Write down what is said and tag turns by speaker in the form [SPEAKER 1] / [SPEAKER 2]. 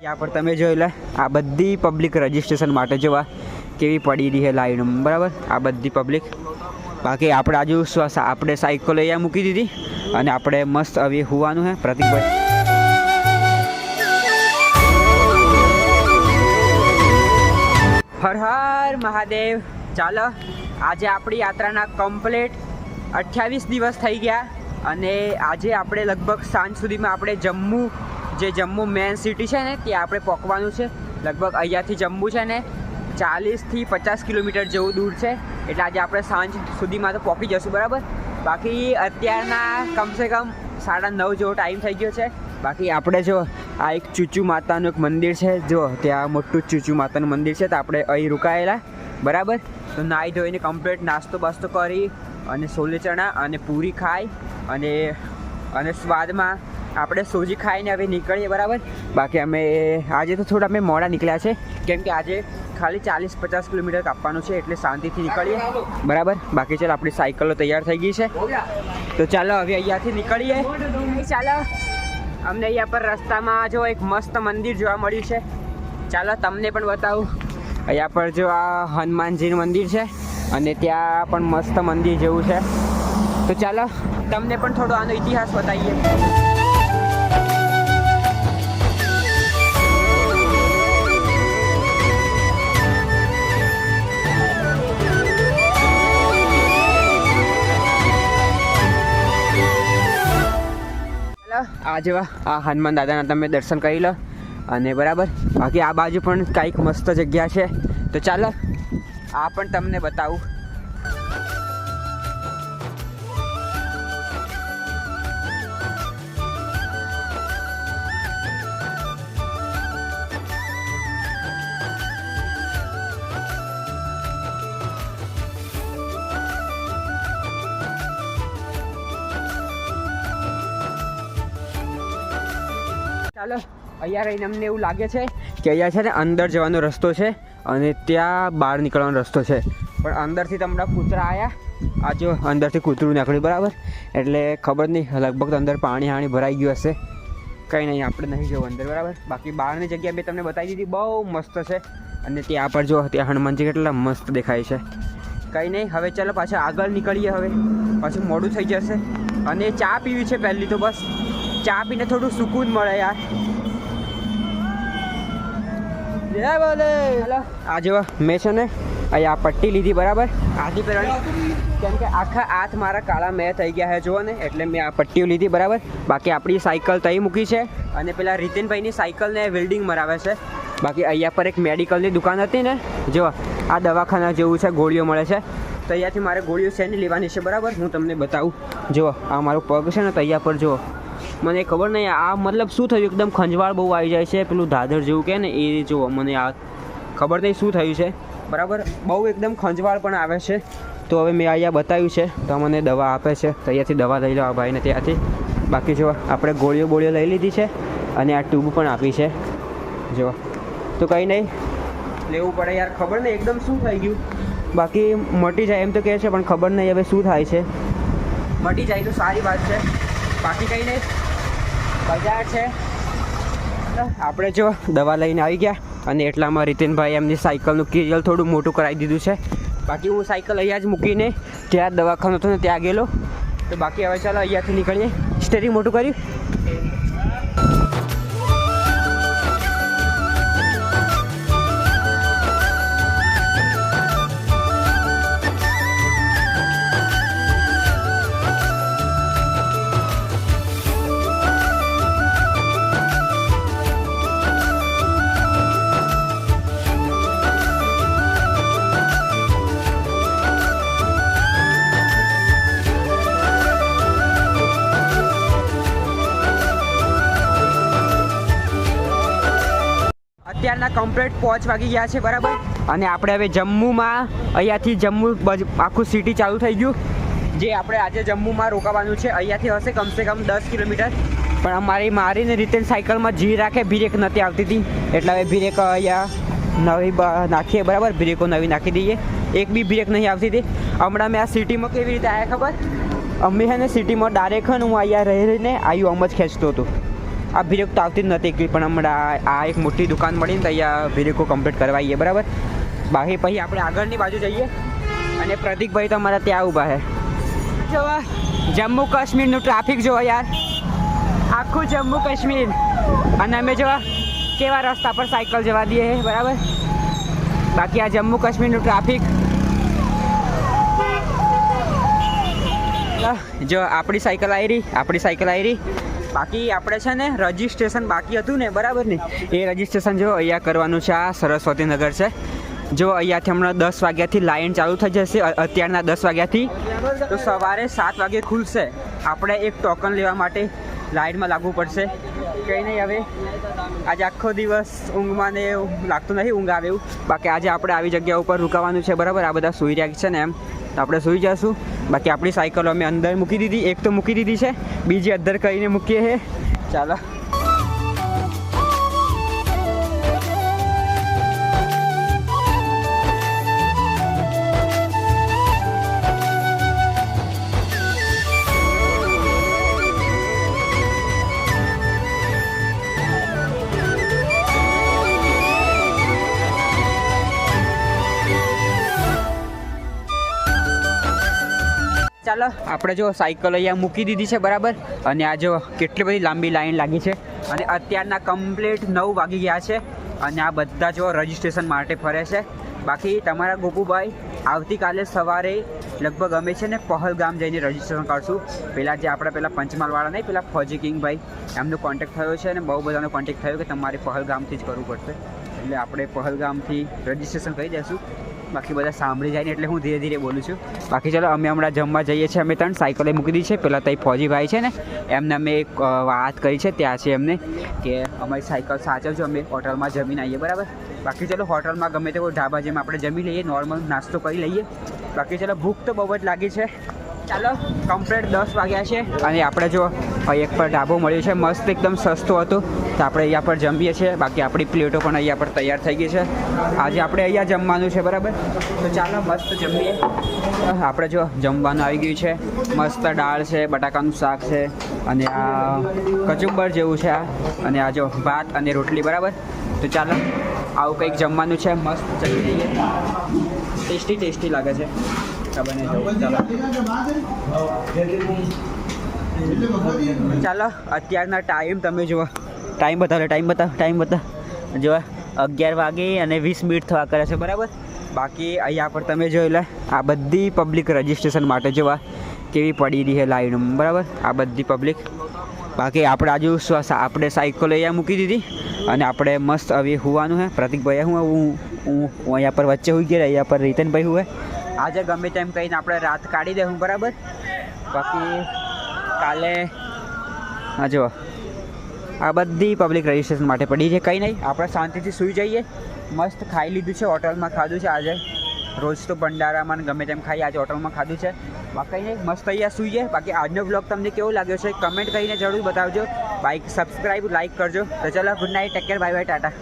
[SPEAKER 1] यहाँ पर તમે જોઈ લે આ બધી પબ્લિક રજિસ્ટ્રેશન માટે જોવા કેવી પડી રહી છે લાઈન બરાબર આ બધી પબ્લિક બાકી આપણે આજુ આપણે સાયકલ અહીંયા મૂકી દીધી અને આપણે મસ્ત હવે હોવાનું છે પ્રતિકભાઈ હર હર મહાદેવ ચાલો આજે આપણી યાત્રાના કમ્પ્લીટ 28 દિવસ થઈ ગયા અને આજે આપણે લગભગ સાંજ સુધીમાં આપણે જમ્મુ મેન સિટી છે ને ત્યાં આપણે પહોંચવાનું છે લગભગ અહીંયાથી જમ્મુ છે ને 40 થી 50 કિલોમીટર જેવું દૂર છે એટલે આજે આપણે સાંજ સુધીમાં તો પહોંચી જશું બરાબર બાકી અત્યારના કમસે કમ 9:30 જેવો ટાઈમ થઈ ગયો છે બાકી આપણે જો આ એક ચૂચુ માતાનું એક મંદિર છે જો ત્યાં મોટું ચૂચુ માતાનું મંદિર છે તો આપણે અહીં રોકાયેલા બરાબર તો નાહી ધોઈને કમ્પ્લીટ નાસ્તો બાસ્તો કરી અને સોલે ચણા અને પૂરી ખાઈ અને સ્વાદમાં આપણે સોજી ખાઈને હવે નીકળીએ બરાબર બાકી અમે આજે તો થોડા અમે મોડા નીકળ્યા છે કેમ કે આજે ખાલી 40-50 કિલોમીટર કાપવાનું છે એટલે શાંતિથી નીકળીએ બરાબર બાકી ચાલો આપણી સાયકલો તૈયાર થઈ ગઈ છે તો ચાલો હવે અહીંયાથી નીકળીએ ચાલો અમને અહીંયા પર રસ્તામાં જો એક મસ્ત મંદિર જોવા મળ્યું છે ચાલો તમને પણ બતાવું અહીંયા પર જો આ હનુમાનજીનું મંદિર છે અને ત્યાં પણ મસ્ત મંદિર જેવું છે તો ચાલો તમને પણ થોડો આનો ઇતિહાસ બતાવીએ આ જેવા આ હનુમાન દાદાના તમે દર્શન કરી લો અને બરાબર બાકી આ બાજુ પણ કંઈક મસ્ત જગ્યા છે તો ચાલો આ પણ તમને બતાવું ચાલો અહીંયા રહીને અમને એવું લાગે છે કે અહીંયા છે ને અંદર જવાનો રસ્તો છે અને ત્યાં બહાર નીકળવાનો રસ્તો છે પણ અંદરથી તમને કૂતરા આવ્યા આ જો અંદરથી કૂતરું નીકળ્યું બરાબર એટલે ખબર નહીં લગભગ અંદર પાણી ભરાઈ ગયું હશે કંઈ નહીં આપણે નહીં જવું અંદર બરાબર બાકી બહારની જગ્યા મેં તમને બતાવી દીધી બહુ મસ્ત છે અને ત્યાં પર જો ત્યાં હનુમાનજી કેટલા મસ્ત દેખાય છે કંઈ નહીં હવે ચાલો પાછા આગળ નીકળીએ હવે પાછું મોડું થઈ જશે અને ચા પીવી છે પહેલી તો બસ ચા પીને થોડું સુકૂન મળે યાર જય બોલે હેલો આ જો મેં છે ને અહીંયા પટ્ટી લીધી બરાબર આથી પહેલાં કેમ કે આખા હાથ મારા કાળા મેં થઈ ગયા છે જુઓ ને એટલે મેં આ પટ્ટીઓ લીધી બરાબર બાકી આપણી સાયકલ તઈ મૂકી છે અને પેલા રીતિનભાઈની સાયકલને વેલ્ડિંગ મરાવે છે બાકી અહીંયા પર એક મેડિકલની દુકાન હતી ને જો આ દવાખાના જેવું છે ગોળીઓ મળે છે તો અહીંયાથી મારે ગોળીઓ શેની લેવાની છે બરાબર હું તમને બતાવું જુઓ આ મારું પગ છે ને તો અહીંયા પર જુઓ મને ખબર નહીં આ મતલબ શું થયું એકદમ ખંજવાળ બહુ આવી જાય છે પેલું દાદર જેવું કહે ને એ જુઓ મને આ ખબર નહીં શું થયું છે બરાબર બહુ એકદમ ખંજવાળ પણ આવે છે તો હવે મેં અહીંયા બતાવ્યું છે તો મને દવા આપે છે તો અહીંયાથી દવા લઈ લો આ ભાઈને ત્યાંથી બાકી જો આપણે ગોળીઓ લઈ લીધી છે અને આ ટ્યુબ પણ આપી છે જો તો કંઈ નહીં લેવું પડે યાર ખબર નહીં એકદમ શું થઈ ગયું બાકી મટી જાય એમ તો કહે છે પણ ખબર નહીં હવે શું થાય છે મટી જાય તો સારી વાત છે બાકી કંઈ નહીં બજાર છે આપણે જો દવા લઈને આવી ગયા અને એટલામાં રીતિનભાઈ એમની સાયકલનું કેરિયર થોડું મોટું કરાવી દીધું છે બાકી હું સાયકલ અહીંયા જ મૂકીને ત્યાં દવાખાનું હતું ને ત્યાં ગયેલો તો બાકી હવે ચાલો અહીંયાથી નીકળીએ સ્ટેરિંગ મોટું કર્યું અત્યારના કમ્પ્લીટ 5 વાગી ગયા છે બરાબર અને આપણે હવે જમ્મુમાં અહીંયાથી જમ્મુ આખું સિટી ચાલુ થઈ ગયું જે આપણે આજે જમ્મુમાં રોકાવાનું છે અહીંયાથી હશે કમસે કમ 10 કિલોમીટર પણ મારીને રીતે સાયકલમાં જી રાખે બ્રેક નથી આવતી હતી એટલે હવે બ્રેક અહીંયા નવી નાખીએ બરાબર બ્રેકો નવી નાખી દઈએ એક બી બ્રેક નહીં આવતી હતી હમણાં મેં આ સિટીમાં કેવી રીતે આવ્યા ખબર અમે છે ને સિટીમાં ડાયરેક્ટ હું અહીંયા રહીને આવ્યું આમ જ ખેંચતો હતો આ બ્રેક તો આવતી જ નથી એકલી, પણ હમણાં આ એક મોટી દુકાન મળીને તો અહીંયા બ્રેકો કમ્પ્લીટ કરવા આવીએ બરાબર. બાકી પછી આપણે આગળની બાજુ જઈએ અને પ્રતિકભાઈ તો અમારા ત્યાં ઊભા છે. જોવા જમ્મુ કાશ્મીરનું ટ્રાફિક જોવા યાર, આખું જમ્મુ કાશ્મીર. અને અમે જોવા કેવા રસ્તા પર સાયકલ જવા દઈએ બરાબર. બાકી આ જમ્મુ કાશ્મીરનું ટ્રાફિક જો આપણી સાયકલ આવી રહી. બાકી આપણે છે ને રજિસ્ટ્રેશન બાકી હતું ને બરાબર ને, એ રજિસ્ટ્રેશન જો અહીંયા કરવાનું છે. આ સરસ્વતીનગર છે જો, અહીંયાથી હમણાં 10 વાગ્યાથી લાઈન ચાલુ થઈ જશે. અત્યારના 10 વાગ્યાથી તો સવારે 7 વાગે ખુલશે. આપણે એક ટોકન લેવા માટે લાઈનમાં લાગવું પડશે. કંઈ નહીં, હવે આજે આખો દિવસ ઊંઘમાં ને એવું લાગતું નથી, ઊંઘ આવે એવું. બાકી આજે આપણે આવી જગ્યા ઉપર રોકાવાનું છે બરાબર. આ બધા સૂઈ રહ્યા છે ને એમ, તો આપણે સૂઈ જઈશું. બાકી આપણી સાયકલો અમે અંદર મૂકી દીધી, એક તો મૂકી દીધી છે, બીજી અંદર કરીને મૂકીએ છે. ચાલો ચાલો આપણે જો સાયકલ અહીંયા મૂકી દીધી છે બરાબર. અને આ જો કેટલી બધી લાંબી લાઈન લાગી છે. અને અત્યારના કમ્પ્લીટ 9 વાગી ગયા છે. અને આ બધા જો રજિસ્ટ્રેશન માટે ફરે છે. બાકી તમારા ગોપુભાઈ આવતીકાલે સવારે લગભગ અમે છે ને પહલગામ જઈને રજિસ્ટ્રેશન કરશું. પહેલાં જે આપણે પેલા પંચમહાલવાળા નહીં, પેલા ફોજી કિંગભાઈ, એમનો કોન્ટેક્ટ થયો છે અને બહુ બધાનો કોન્ટેક્ટ થયો કે તમારે પહલગામથી જ કરવું પડશે. એટલે આપણે પહલગામથી રજિસ્ટ્રેશન કરી દઈશું. બાકી બધા સાંભળી જાય ને એટલે હું ધીરે ધીરે બોલું છું. બાકી ચાલો અમે હમણાં જમવા જઈએ છીએ. અમે 3 સાયકલે મૂકી દીધી છે. પહેલાં તો ફોજીભાઈ છે ને, એમને અમે એક વાત કરી છે ત્યાં છે એમને કે અમારી સાયકલ સાચવજો, અમે હોટલમાં જમીને આવીએ બરાબર. બાકી ચાલો હોટલમાં ગમે તે કોઈ ઢાબા જેમ આપણે જમી લઈએ, નોર્મલ નાસ્તો કરી લઈએ. બાકી ચાલો ભૂખ તો બહુ જ લાગી છે. ચાલો કમ્પ્લીટ 10 વાગ્યા છે અને આપણે જો એક પર ઢાબો મળ્યો છે મસ્ત, એકદમ સસ્તો હતો, તો આપણે અહીંયા પર જમીએ છીએ. બાકી આપણી પ્લેટો પણ અહીંયા પર તૈયાર થઈ ગઈ છે. આજે આપણે અહીંયા જમવાનું છે બરાબર. તો ચાલો મસ્ત જમીએ. આપણે જો જમવાનું આવી ગયું છે, મસ્ત દાળ છે, બટાકાનું શાક છે અને આ કચુંબર જેવું છે આ, અને આ જો ભાત અને રોટલી બરાબર. તો ચાલો આવું કંઈક જમવાનું છે, મસ્ત જમી લઈએ. ટેસ્ટી લાગે છે. ચાલો અત્યારના ટાઈમ તમે જુઓ, ટાઈમ બતાવો જો 11 વાગે અને 20 મિનિટ થવા કરે છે બરાબર. બાકી અહીંયા પર તમે જોઈ લે, આ બધી પબ્લિક રજિસ્ટ્રેશન માટે જોવા કેવી પડી રહી છે લાઈન બરાબર. આ બધી પબ્લિક. બાકી આપણે આજુ આપણે સાયકલ અહીંયા મૂકી દીધી અને આપણે મસ્ત હવે હોવાનું છે. પ્રતિકભાઈ હું અહીંયા પર વચ્ચે હોઈ ગયા, અહીંયા પર રીતનભાઈ હુએ. આજે ગમે તેમ કહીને આપણે રાત કાઢી દઉં બરાબર. બાકી કાલે હા જો આ બધી પબ્લિક રજિસ્ટ્રેશન માટે પડી છે. કંઈ નહીં, આપણે શાંતિથી સૂઈ જઈએ. મસ્ત ખાઈ લીધું છે, હોટલમાં ખાધું છે આજે. રોજ તો ભંડારામાં ગમે તેમ ખાઈ, આજે હોટલમાં ખાધું છે. બાકી નહીં, મસ્ત અહીંયા સૂઈએ. બાકી આજનો બ્લોગ તમને કેવો લાગ્યો છે કમેન્ટ કરીને જરૂર બતાવજો. બાઈક સબસ્ક્રાઈબ લાઈક કરજો. તો ચલો good night, take care, bye bye, Tata.